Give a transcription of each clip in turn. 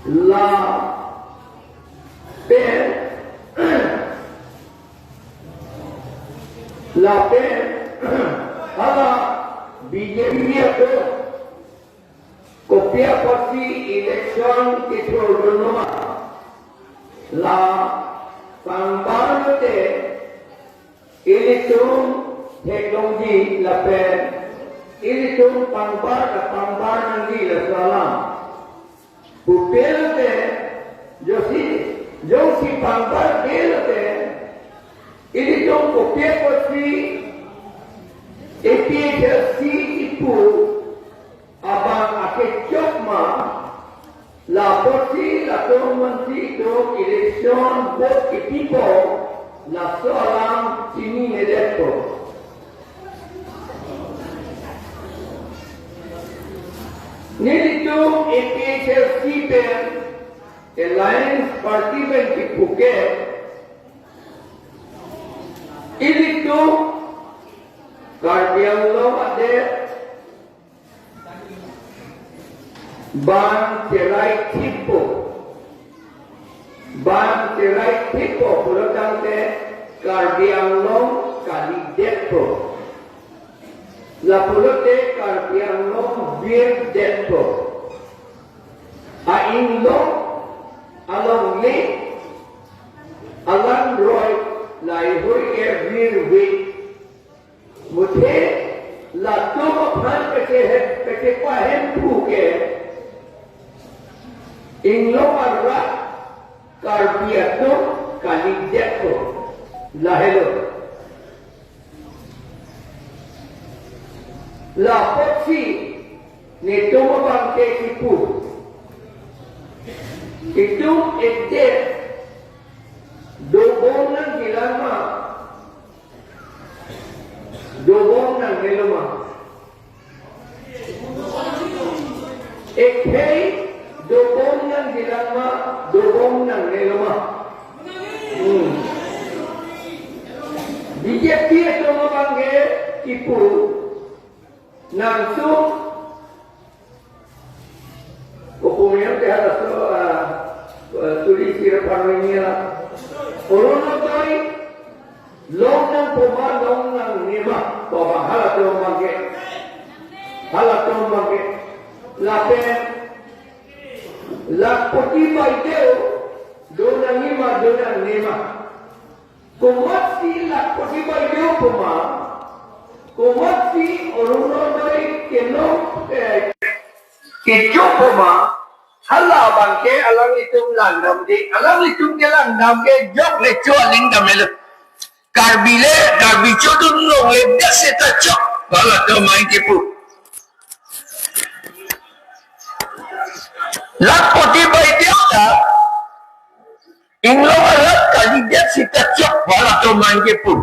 là bên ala BJP itu kopiah parti election itu bernama la pangbarate election teknologi la pen election pangbar nanti la salam Pupilate Josi pangbar pilate election kopiah parti APHC itu abang akhir cokma la porsi la menteri itu election vote people la soalan sini nedeto nilito APHC pen Alliance Party pen di Phuket ilito Karbi Anglong ada Ban Terai Tipo Pulau Karbi Anglong Kali Depo La Pulau Karbi Anglong Bir Depo Ainglong Along Le Alang Roy Lai Hui Bir Wik मुझे लातों को फल पेटे पाहें भूखे इन लोगों का कार्बिया तो काली देखो लाहेलो लापोची ने तुम बांटे की पू itu ede dogongan gilama Dobong ng Neloma. Ekhay, dobong ng Dilama, dobong ng Neloma. BJP ito mabangge, ipu, nangso, kukumiyan kaya so, tulis sila parang niya, Orono tayo, long nang puma, long nang nima, toba halatong mangke, lapen, lakpoti baiteo, do nang nima, kumat si lakpoti baiteo puma, kumat si orunodoi keno, kejo puma, hala bangke alang itum langgam di, alang itum ke langgam ke jok leco aling damel. Karbi chodun long le dase ta chok bala to main kipu lak poti bai dia ta inglo alat kali dase ta chok bala to main kipu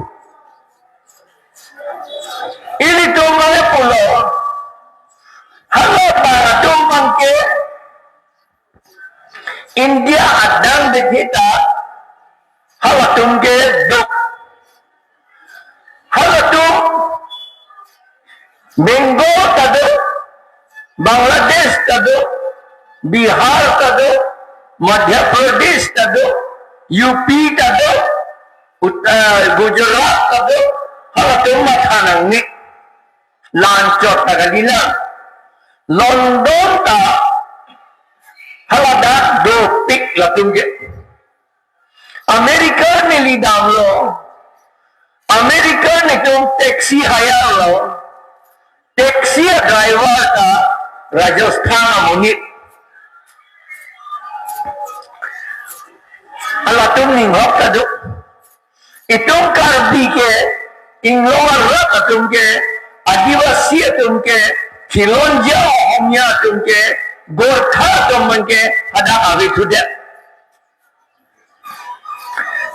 ini to male pulo halo para to mangke India adang de kita hala tumge dok Bengal kado, Bangladesh kado, Bihar kado, Madhya Pradesh kado, UP kado, Gujarat kado, halatung mathanang ni, lancot tagadina, London ta, haladak do pik latung je, Amerika ni lidang lo, Amerika ni tum taxi hire lo, taxi driver ka Rajasthan munit alatum ning hok kadu itum karbi ke ingloar rak atum ke adivasi atum ke khilonja homya atum ke gorkha atum man ke ada ave thude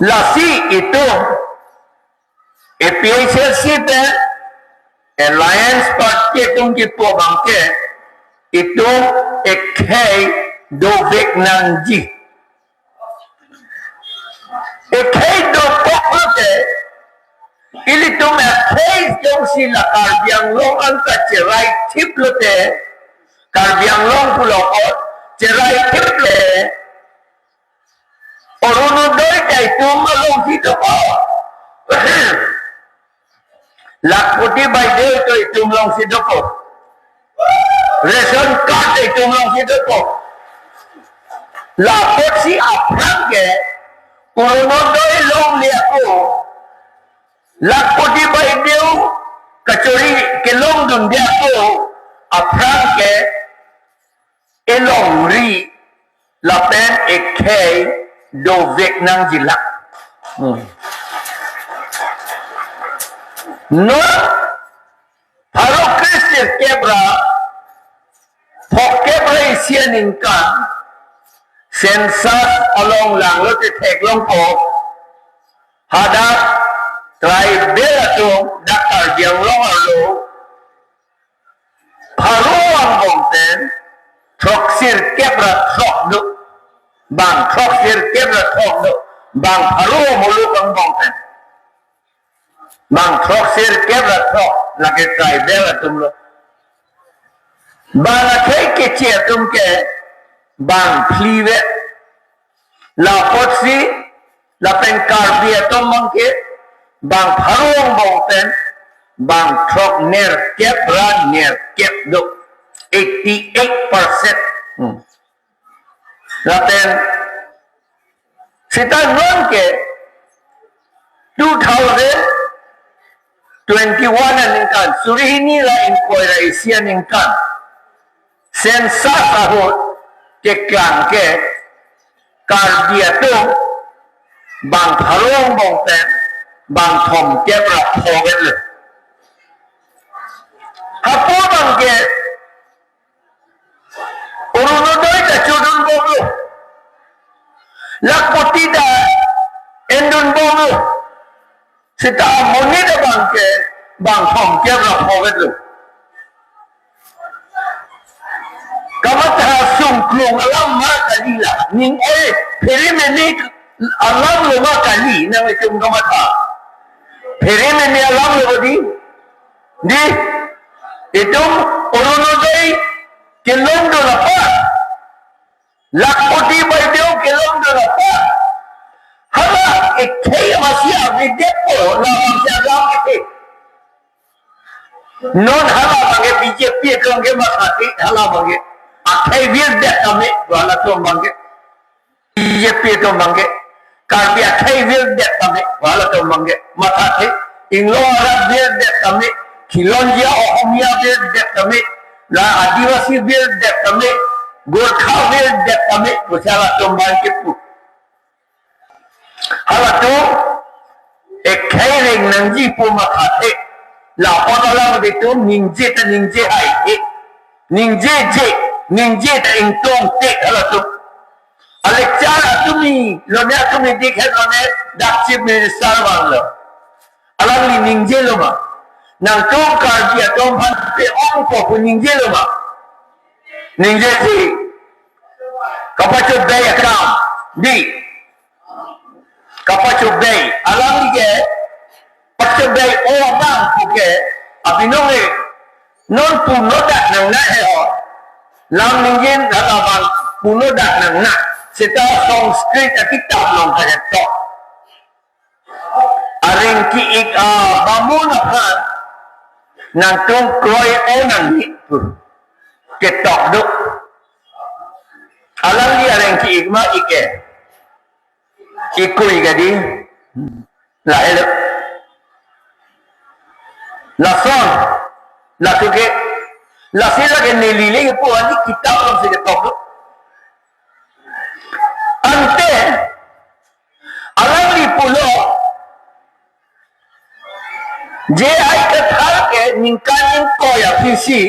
lasi itu APHC pe Alliance Party itong program ke itu ekhay do Vietnamji ekhay do pokte ili to me ekhay jong sila Karbiang Long ang kacerai tiplote Karbiang Long pulo ko cerai tiple itu lakpoti bayi itu tumlong sidopo ration card itu tumlong sidopo lakpot si apang ke urunodoy long liako lakpoti bayi itu kacori kelong dun dia ko apang ke elong ri lapen ekay do vek nang jilak no haro Christian kebra phok kebra isian ingkan sensas along lang lo te thek long ko hada try bela to dakar diang long alo haro ang bongten troksir kebra trok do bang troksir kebra trok do bang haro muluk ang bongten bang troksir kebra trok lagi try bela tum lo bang akai kece tum ke bang pliwe la potsi la penkar dia tum mangke bang haro ang bongten bang trok ner kebra ner keb do 88%. Laten kita non ke 2021 ningkan suri ini lah inquiry isian ningkan sensa tahun ke klang ke kardia tu bang tharong bongten bang thom ke pra thoget le hapo bang ke urunodoy ta chudun bogo lakpoti da endun bogo sita moni da bangke bang thom ke ra phoget lu kamata sung klong alam ma kalila ning pheri meni alam lo ma kali na chung kamata pheri meni alam lo di itum urunodoy kelong do apa lakpoti baideo kelong do apa hala ekhay masih avidepo la masih agam ke non hala bage BJP kongge makati hala bage akhay vir de kame wala to bage BJP to bage karbi akhay vir de kame wala to bage makati inglo arab vir de kame khilonjia ohomia vir de kame la आदिवासी भी देख कमे गोरखा भी देख कमे पुछाला तुम्बान के पु हाला तो एक खेरे नंजी पु मखाते ला पताला में तो निंजे त निंजे आई ए निंजे त इंतों ते हाला तो अलेक्सांडर तुम्ही लोन्या तुम्ही देखे लोने दाक्षिण में सारवान लो अलग निंजे लो मा nang tong kardia tong han pe ong ko kuninge lo ma ninge si kapacho bay account di kapacho bay alam ke pacho bay o bang ke abinong e non puno dak nang na he ho lam ninge da bang puno dak nang na sita sanskrit kitab long ka to aring ki ik bamuna khan nang tong kroy o nang itu ketok duk alam dia yang ki igma ike ikui gadi la elo la son la tuke la sila ke nelile ke po ani kitab lam se ketok duk ante alam li pulo जे आई कथा के निका निको या fishy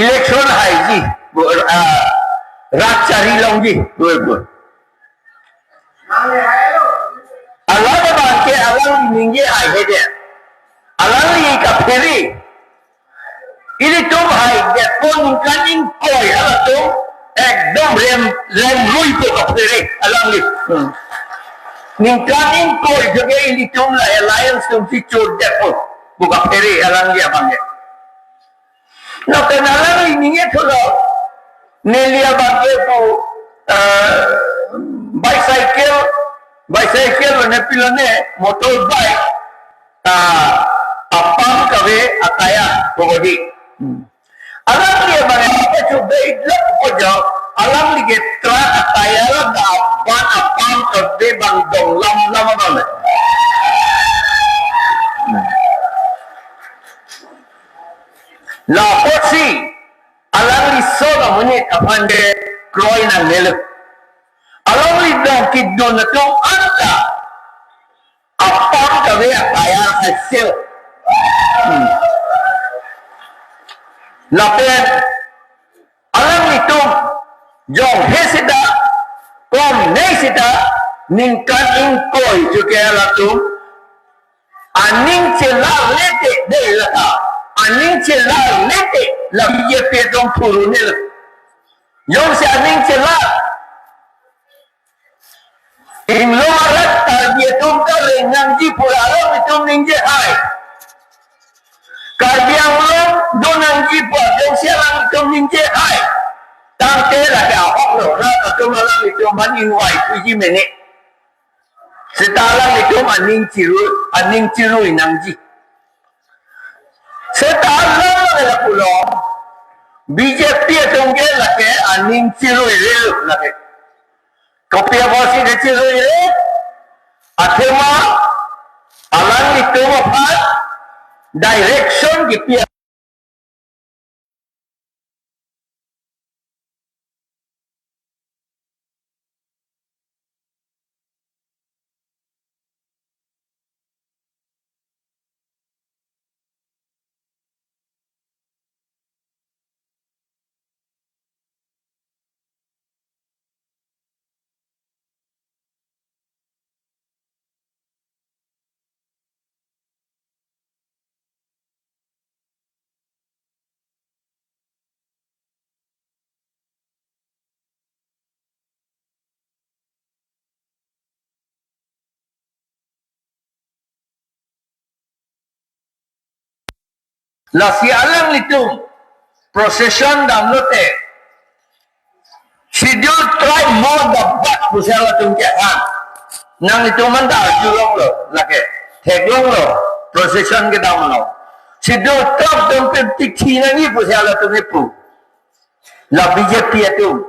election high जी राजचारी लोंगी बोल अल्लाह ने बात के अल्लाह निंगे आई है दे अल्लाह ने ये का फेरी इले तुम हाई दे को निका निको या तो एकदम रेम रुई पे का फेरी अल्लाह ने ningkanin ko juga ini tumla alliance tum fitur depo buka peri alang dia bangge no kenalan ini itu lo nelia bangge po bicycle bicycle ne pilone motorbike apam kawe ataya bogodi alam dia bang apa coba idlak pojo alam dia truck ataya la ban apam kawe bang dong lam bang la posi alam li soga menit apande kroy na nelu alam li dong kidon na tong anta apam kawe ataya hasil lapen alam itu jong hesida kom nesida ningkan ingkoi juga latum aning cela lete de la aning cela lete la ye pedong purune la jong se aning cela ing lo alat dia tum ka rengang ji pulalo itu ningje hai Karbiang lo donang jipa dan sialang itu ningje hai tang te la ka hok lo ra ka tu malang itu maning wai puji menek setalang itu aning ciru nangji setalang la pulo BJP tongge la ke aning ciru le la ke kopia bosi de ciru le athema alang itu apa direction di pihak la sialang itu procession dan lote schedule try more the back pusala tungkean nang itu manda julong lo lake teglong lo procession ke dalam lo schedule top dan 50 nang ni pusala tungepu la BJP itu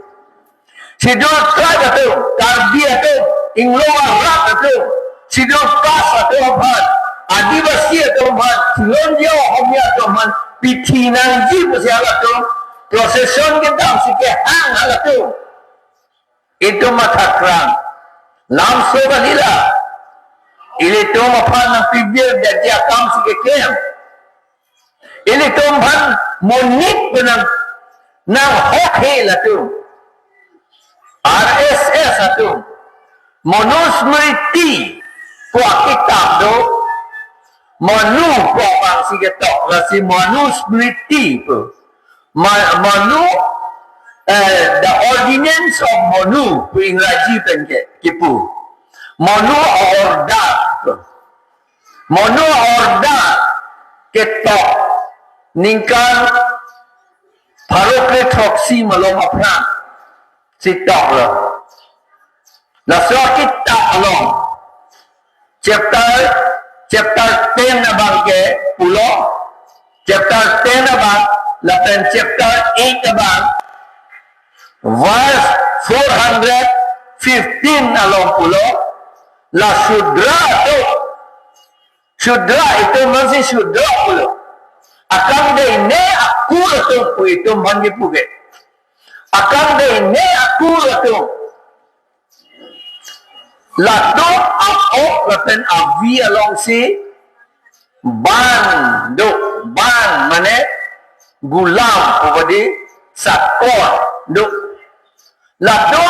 schedule try itu karbi itu ingloa rat itu schedule pass itu apa Adivasi atau man, silonjo homnya atau man, pitinan ji bersialat tu, prosesion kita sikit hang alat tu, itu mata kerang, langsung balila, ini tu apa nak pibir dan dia kam sikit kem, ini tu man monik benang, nang hoki lah tu, RSS tu, Manusmriti, kuat kitab tu. Manu bang si ketok lah si Manusmriti tu. Manu the ordinance of Manu pu Inggeris pengke kipu. Manu orda tu. Manu orda ketok ningkan parokle toksi malom apran si tok lah. La so kitab along chapter 10 abang ke pulau chapter 10 abang lapan chapter 8 abang verse 415 along pulau la sudra itu masih sudra pulau akan deh ne aku itu mandi puge akan deh ne aku Lato ako laten avi along si ban mane gulam upadi sakor do lato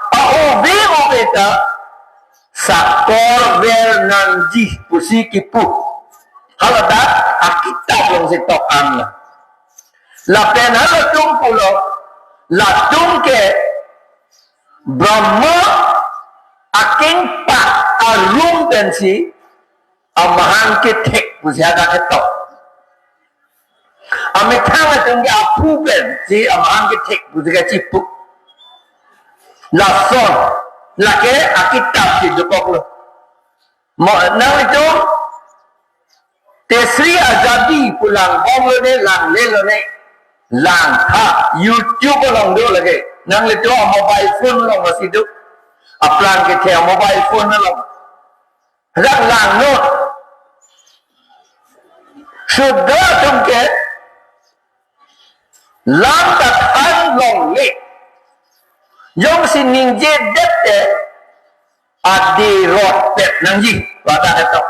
aobi obeta sakor ver nanji pusi kipu halada akita long si tokang laten halatung pulo latung ke Brahma aking pa alung dan si amahan ketek pusiaga ketok. Amitang atong apugan si amahan ketek pusiaga cipuk. Lason laki akitab di Jepok lo. Nang itu Tesri Azadi pulang bom lo ne lang le lo ne lang ha YouTube long do lagi. Nang itu mobile phone long masih tu. Aplan ke tia mobile phone long. Lang lang no. Sudah tungke lang tak an long le. Yang si ninje dete adi rot pet nangji wata itu.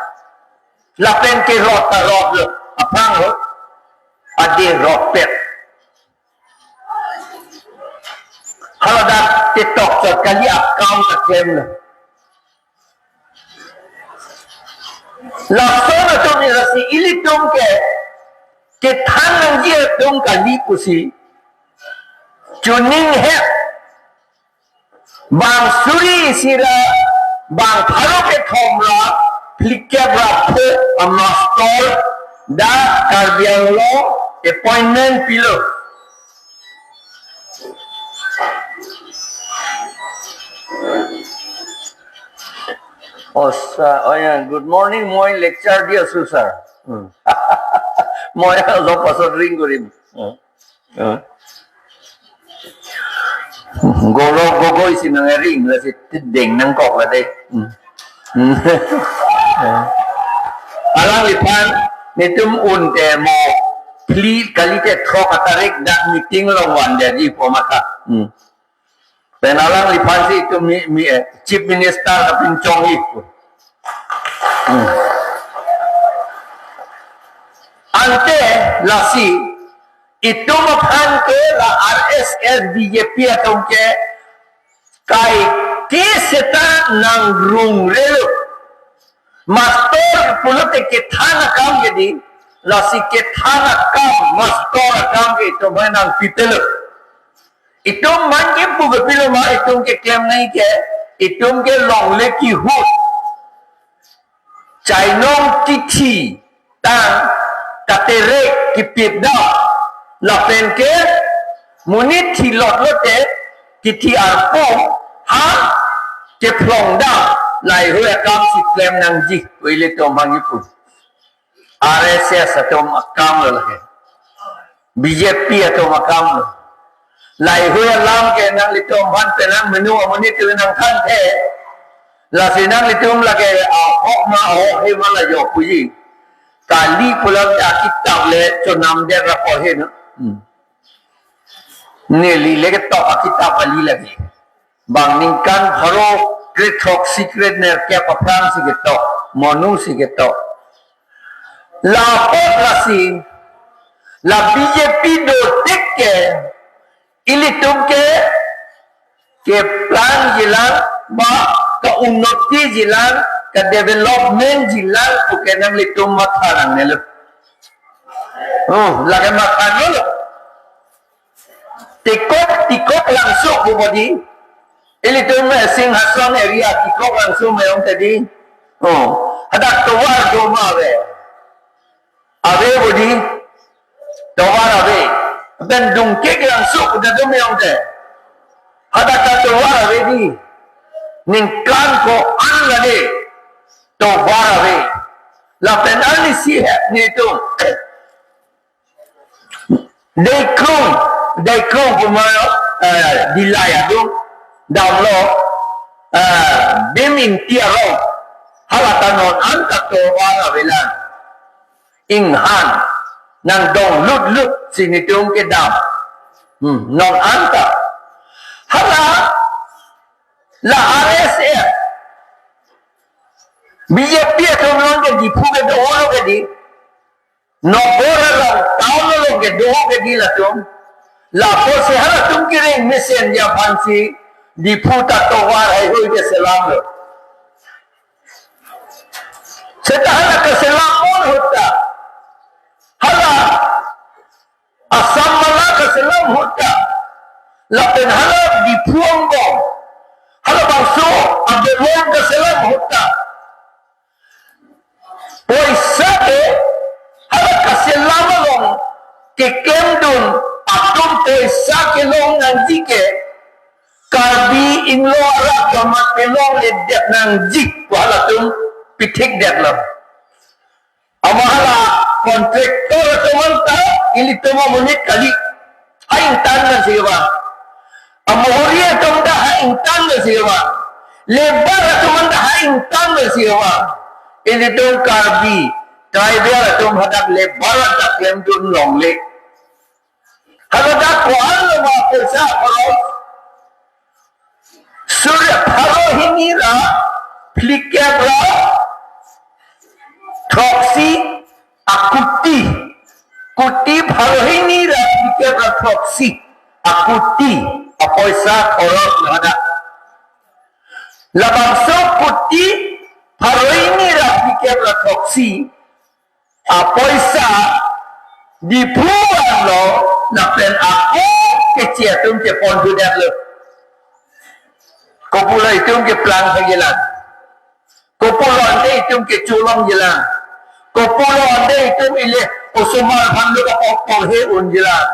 Lapen ke rot lo apang lo adi rot pet. Kalau dah TikTok sekali account terklaim lo. Langsung tu ni rasi ili tum ke thang nangji tum kali pusi tuning है bang suri sira bang phalo ke thomra flikke brapho amastol da karbiang lo appointment pilo oh yeah, good morning moi lecture dia sir moi zo pasod ring korim gogo isi nangering la si ding nang kok la dei alang lipan nitum un te mo pli kali te thok atarik dak meeting long wan dia di pomaka pen alang lipan si itu chief minister kapin chong itu ante lasi itu makan ke la RSS BJP atau ke kai ke seta nang rung relo master pulut ke thana kam jadi la si ke thana kam master kam ke itu menang pitel itu manje puga pilo ma itu ke claim nahi ke itu ke long le ki hu chainong tithi tang katere ki pipda la pen ke munit thi lot lote ki thi arpo ha ke plong da lai hue kam si klem nang ji wile to mangi pu RSS atom akam lo lage BJP atom akam lo lai hue lam ke nang li tom ban pe nang menu munit tu nang khan the la sinang li tum lage a hok ma ho he mala yo pu ji kali pulang kitab le chonam de rapo he no Nili lagi tok kitab kali lagi. Bang ningkan haro great talk secret ner kya paprang si geto, monu si geto. La pot rasi, la BJP do tikke, ili tumke ke plan jilan ba ke unnati jilan ke development jilan bukan yang litum matharang nelo. Oh, lagi makan nelo. Tikok langsung budi. Ini tu Singhasan area tikok langsung memang tadi. Oh, ada tuar doma ave budi. Tuar ave. Dan dungkek langsung udah tu memang tadi. Ada tuar ave di. Ningkan ko angade. Tuar ave. Lapan ani sihat ni tu. Daikong pemain dilaya tu damlo bimin tiaro halatanon angkat to wala belan inghan nang dong lut sini tung ke dam non angkat hala la RSS BJP tu non ke dipu ke doa ke di no borang tahun lo ke doa ke di lah tu लाखों से हर तुम किरे मिशन या फांसी दीपूता तो वार है हुई के सलाम लो सेताहला का सलाम कौन होता हला असम वाला का सलाम होता लेकिन हला दीपुंगो हला बंसो अब्दुल्लाह का सलाम होता पैसा के हला का सलाम लो के केमदुन Atum पैसा के लोग नंदी के Karbi inglo Arab kamat pelong le dek nang jik wala tum pitik dek lam. Amahala kontraktor teman ta ini tuma menit kali aing tan na siwa. Amohria tum da aing tan na siwa. Lebar teman da aing tan na siwa. Ini tum karbi tai dia tum hadak lebar tak lem tun long le. Kalau dak kuan ma pesa kalau Surya Pharo hinira plikebra proxy akuti kuti Pharo hinira plikebra proxy akuti apoisa koros nada labangso kuti Pharo hinira plikebra proxy apoisa dipuan lo napen aku kecil tum ke pondu dak le Kopula itu ke pelang segilan. Kopula ande itu ke culong jelan. Kopula ande itu ile usumal handu ka pokol he un jelan.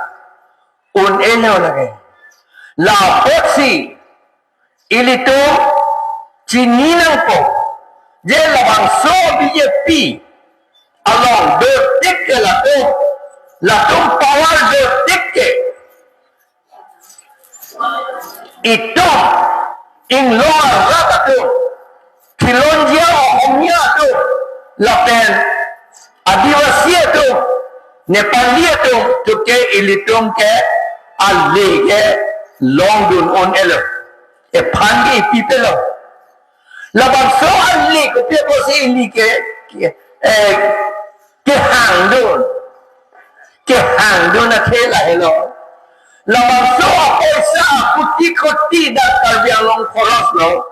Un eno lagi. La poksi ili tu cininang po. Je labang so BJP along bertik ke laku. Laku power bertik ke. Itu in luar rata tu kilonjia omnya tu lapen adivasi tu Nepali tu ke ilitung ke ali ke long dun on elo e phangi people labang so ali ko pe ko si ini ke hang dun na khela hello labang so pesa kuti dak karbiang long koros lo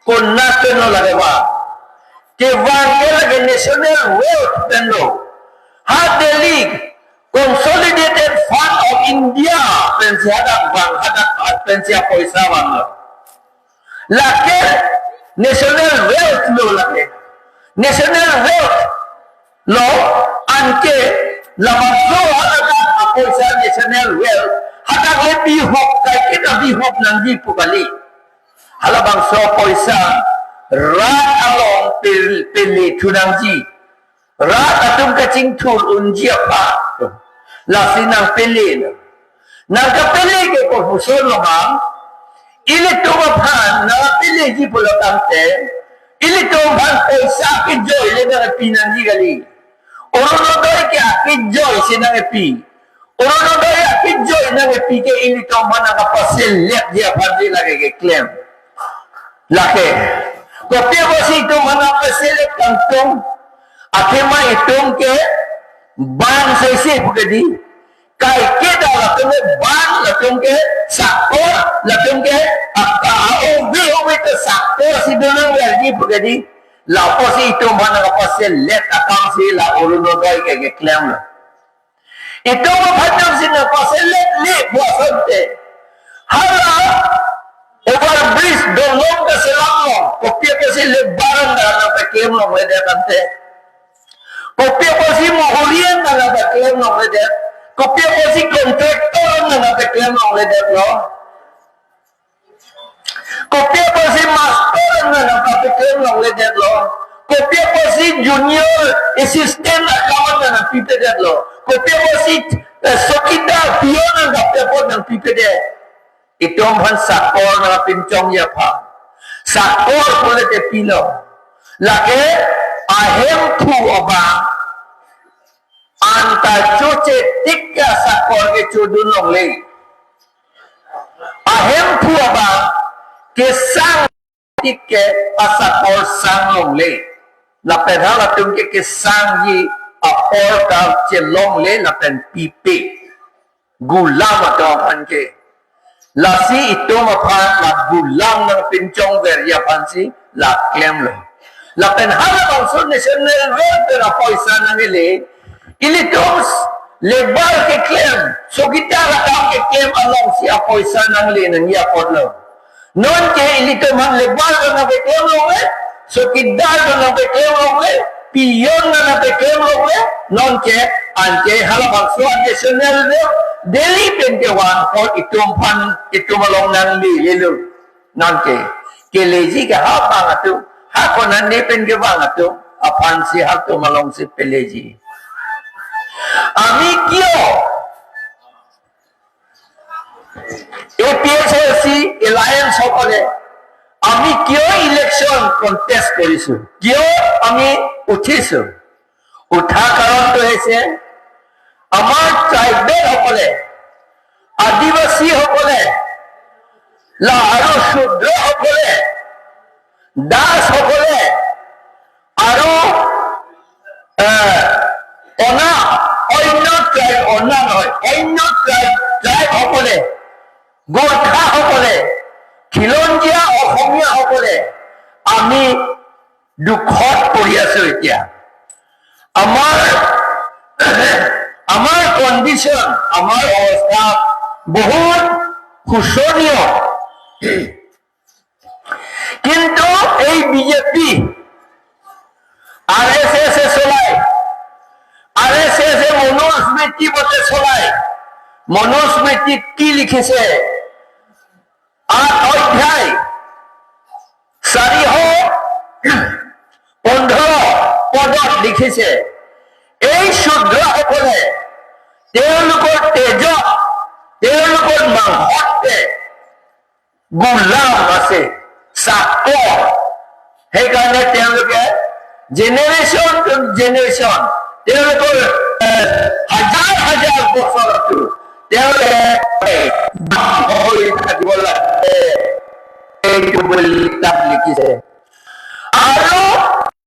kon national lagwa ke wangke lagi national wealth bendo had the league consolidated fund of India pensia dak bang hadak pensia pesa bang lake national wealth lo lake national wealth lo anke labang so hadak pesa national wealth hadak lebih hok kai kita bihop nang di pukali halabang so poisa rat along pili tunangji rat atum kacing tur unji apa la sinang pili nang ka pili ke ko husun lo bang ile to phan na pili ji pulakante ile to bang poisa ke joy le na pinangji gali orono doi ke ke joy sinang pi Orang daya kijoi nang PK ini kau mana kapasel lihat dia pasti lagi ke claim. Laki. Kopi basi itu mana kapasel kantong. Akhirnya itu ke ban sesi bukadi. Kai kita lakukan ban lakukan ke sakor lakukan ke AOB itu sakor si donang lagi bukadi. Lapas itu mana kapasel lihat akam si la orang daya ke claim lah. Itu macam sini pasal le buat te. Hala overbridge dolong ke selama. Kopi pasal lebaran dalam pakai nom lede kante. Kopi pasal moholian dalam pakai nom lede. Kopi pasal kontraktor dalam pakai nom lede lo. Kopi pasal master dalam pakai nom lede lo. Kopi pasal junior assistant account dalam PPD lo. Kopi wasit sokida pion ang kapapod ng PPD. Ito ang sakor na pincong yapa. Sakor pula te pilo. Laki ahem tu oba anta cuce tiga sakor ke cudunong le. Ahem tu oba kesang tikke asakor sanglong le. Lapedhala tungke kesang yi apor ka celong le lapen pipe gulam atau panke lasi itu mapan la gulam ng pincong verya pansi la claim lo lapen hala bangso national welfare poisa nang ili tos lebar ke claim so kita rakam ke claim along si poisa nang le nang ya podlo non ke ili to man lebar nang ke claim lo so kita nang ke claim lo pion na napekem lo non ke anke hala bangso national daily pentewan or itum pan itum along nang li lelu nanke keleji ka ha pangatu ha konan ne pen ke pangatu apan si ha tu malong si peleji ami kyo APSC alliance সকলে আমি কিয় election contest কৰিছো কিয় আমি উঠিছো উঠা কাৰণটো হৈছে আমাৰ ট্ৰাইবেল সকলে আদিবাসী সকলে আৰু শূদ্ৰ সকলে দাস সকলে আৰু অন্য ট্ৰাইব অন্য ট্ৰাইব সকলে গোৰ্খা সকলে খিলঞ্জীয়া অসমীয়া সকলে আমি দুখত পৰি আছো এতিয়া আমাৰ কণ্ডিশ্যন আমাৰ অৱস্থা বহুত শোচনীয় কিন্তু এই বিজেপি RSS চলায় RSS মনোস্মৃতি মতে চলায় মনোস্মৃতিত কি লিখিছে 8 অধ্যায় 415 পদত লিখিছে এই শূদ্ৰসকলে তেওঁলোকৰ তেজত তেওঁলোকৰ মাংসতে গোলাম আছে চাক সেইকাৰণে তেওঁলোকে জেনেৰেশ্যন টু জেনেৰেশ্যন তেওঁলোকৰ হাজাৰ হাজাৰ বছৰতো তেওঁলোকে থাকিব লাগে এইটো বুলি লিখিছে আৰু